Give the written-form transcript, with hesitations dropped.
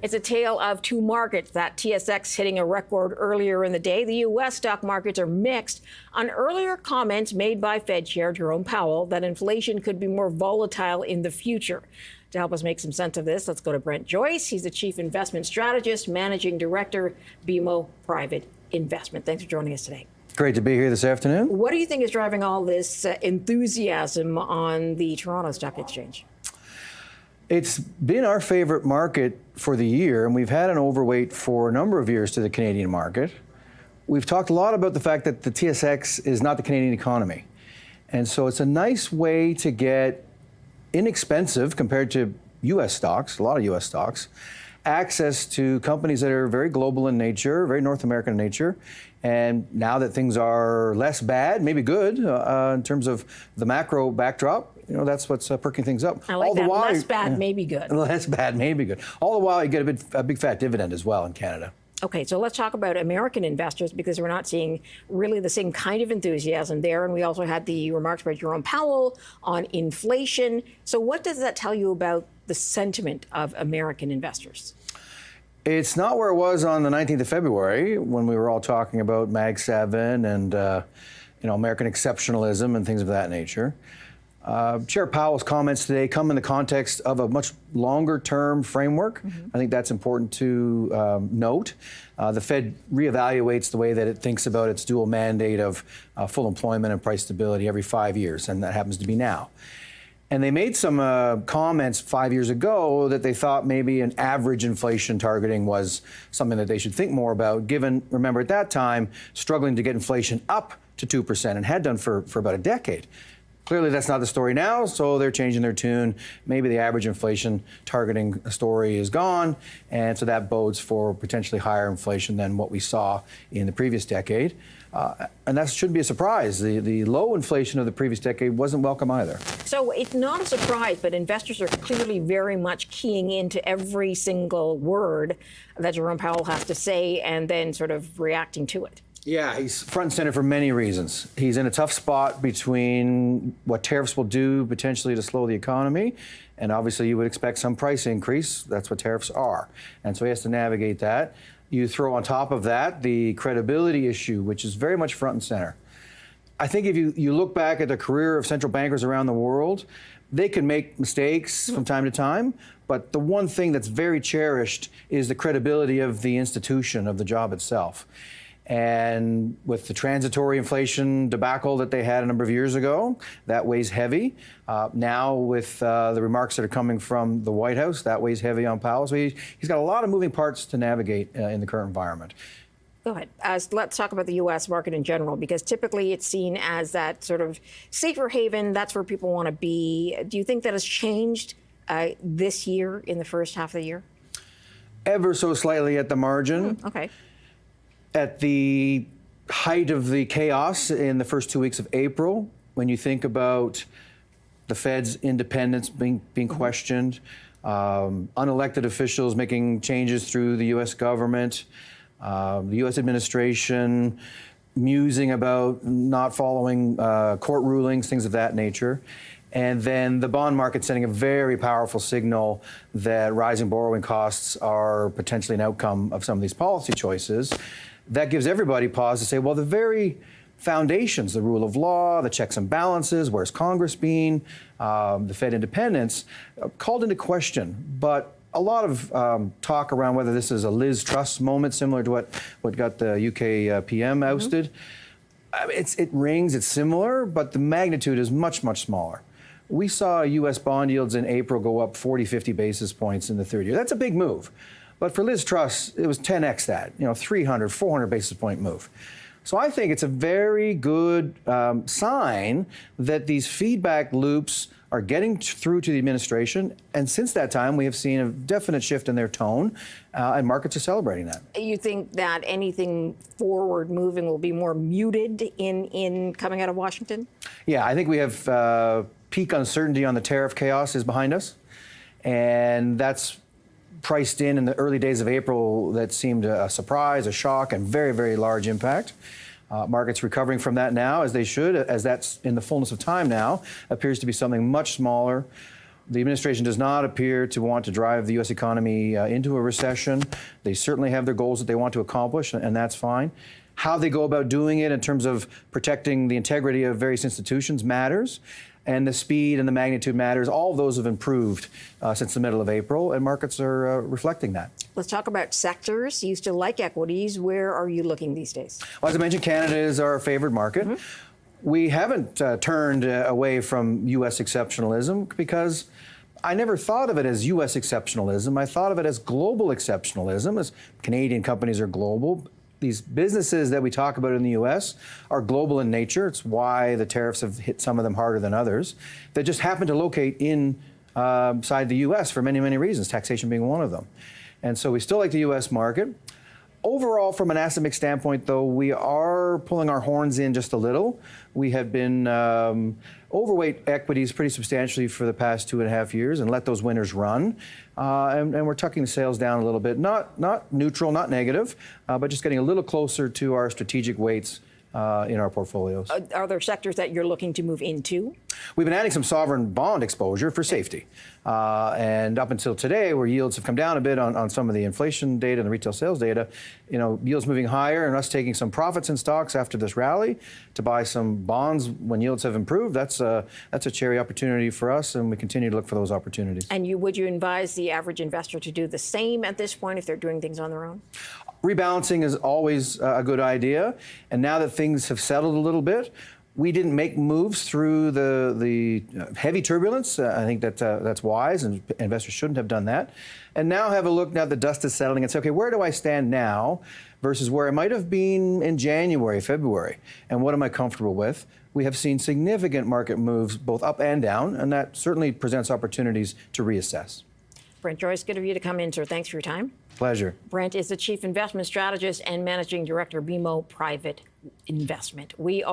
It's a tale of two markets. That TSX hitting a record earlier in the day. The U.S. stock markets are mixed on earlier comments made by Fed Chair Jerome Powell that inflation could be more volatile in the future. To help us make some sense of this, let's go to Brent Joyce. He's the Chief Investment Strategist, Managing Director, BMO Private Investment. Thanks for joining us today. Great to be here this afternoon. What do you think is driving all this enthusiasm on the Toronto Stock Exchange? It's been our favorite market for the year, and we've had an overweight for a number of years to the Canadian market. We've talked a lot about the fact that the TSX is not the Canadian economy. And so it's a nice way to get inexpensive compared to U.S. stocks, a lot of U.S. stocks, access to companies that are very global in nature, very North American in nature. And now that things are less bad, maybe good in terms of the macro backdrop, you know, that's what's perking things up. I like that. Less bad, maybe good. Less bad, maybe good. All the while, you get a big fat dividend as well in Canada. Okay, so let's talk about American investors, because we're not seeing really the same kind of enthusiasm there. And we also had the remarks by Jerome Powell on inflation. So what does that tell you about the sentiment of American investors? It's not where it was on the 19th of February when we were all talking about Mag 7 and American exceptionalism and things of that nature. Chair Powell's comments today come in the context of a much longer-term framework. I think that's important to note. The Fed reevaluates the way that it thinks about its dual mandate of full employment and price stability every 5 years, and that happens to be now. And they made some comments 5 years ago that they thought maybe an average inflation targeting was something that they should think more about, given, remember, at that time, struggling to get inflation up to 2% and had done for about a decade. Clearly, that's not the story now, so they're changing their tune. Maybe the average inflation targeting story is gone, and so that bodes for potentially higher inflation than what we saw in the previous decade. And that shouldn't be a surprise. The low inflation of the previous decade wasn't welcome either. So it's not a surprise, but investors are clearly very much keying into every single word that Jerome Powell has to say and then sort of reacting to it. Yeah, he's front and center for many reasons. He's in a tough spot between what tariffs will do potentially to slow the economy, and obviously you would expect some price increase. That's what tariffs are. And so he has to navigate that. You throw on top of that the credibility issue, which is very much front and center. I think if you look back at the career of central bankers around the world, they can make mistakes from time to time, but the one thing that's very cherished is the credibility of the institution, of the job itself. And with the transitory inflation debacle that they had a number of years ago, that weighs heavy. Now with the remarks that are coming from the White House, that weighs heavy on Powell. So he's got a lot of moving parts to navigate in the current environment. Go ahead. Let's talk about the U.S. market in general, because typically it's seen as that sort of safer haven. That's where people want to be. Do you think that has changed this year in the first half of the year? Ever so slightly at the margin. Okay. At the height of the chaos in the first 2 weeks of April, when you think about the Fed's independence being questioned, unelected officials making changes through the U.S. government, the U.S. administration musing about not following court rulings, things of that nature. And then the bond market sending a very powerful signal that rising borrowing costs are potentially an outcome of some of these policy choices. That gives everybody pause to say, well, the very foundations, the rule of law, the checks and balances, where's Congress been, the Fed independence, called into question. But a lot of talk around whether this is a Liz Truss moment, similar to what got the UK PM ousted. It rings, it's similar, but the magnitude is much, much smaller. We saw U.S. bond yields in April go up 40, 50 basis points in the third year. That's a big move. But for Liz Truss, it was 10x that, 300, 400 basis point move. So I think it's a very good sign that these feedback loops are getting through to the administration. And since that time, we have seen a definite shift in their tone, and markets are celebrating that. You think that anything forward moving will be more muted in coming out of Washington? Yeah, I think we have peak uncertainty on the tariff chaos is behind us. And that's priced in the early days of April. That seemed a surprise, a shock, and very, very large impact. Markets recovering from that now, as they should, as that's in the fullness of time now, appears to be something much smaller. The administration does not appear to want to drive the U.S. economy into a recession. They certainly have their goals that they want to accomplish, and that's fine. How they go about doing it in terms of protecting the integrity of various institutions matters, and the speed and the magnitude matters. All of those have improved since the middle of April, and markets are reflecting that. Let's talk about sectors. You still like equities. Where are you looking these days? Well, as I mentioned, Canada is our favored market. We haven't turned away from U.S. exceptionalism because I never thought of it as U.S. exceptionalism. I thought of it as global exceptionalism, as Canadian companies are global. These businesses that we talk about in the U.S. are global in nature. It's why the tariffs have hit some of them harder than others. They just happen to locate inside the U.S. for many, many reasons, taxation being one of them. And so we still like the U.S. market. Overall, from an asset mix standpoint, though, we are pulling our horns in just a little. We have been overweight equities pretty substantially for the past 2.5 years and let those winners run. And we're tucking the sales down a little bit. Not neutral, not negative, but just getting a little closer to our strategic weights in our portfolios. Are there sectors that you're looking to move into? We've been adding some sovereign bond exposure for safety. And up until today, where yields have come down a bit on some of the inflation data and the retail sales data, yields moving higher and us taking some profits in stocks after this rally to buy some bonds when yields have improved, that's a cherry opportunity for us, and we continue to look for those opportunities. And would you advise the average investor to do the same at this point if they're doing things on their own? Rebalancing is always a good idea. And now that things have settled a little bit, we didn't make moves through the heavy turbulence. I think that's wise, and investors shouldn't have done that. And now have a look now the dust is settling and say, okay, where do I stand now versus where I might have been in January, February, and what am I comfortable with? We have seen significant market moves both up and down, and that certainly presents opportunities to reassess. Brent Joyce, good of you to come in, sir. Thanks for your time. Pleasure. Brent is the Chief Investment Strategist and Managing Director, BMO Private Investment. We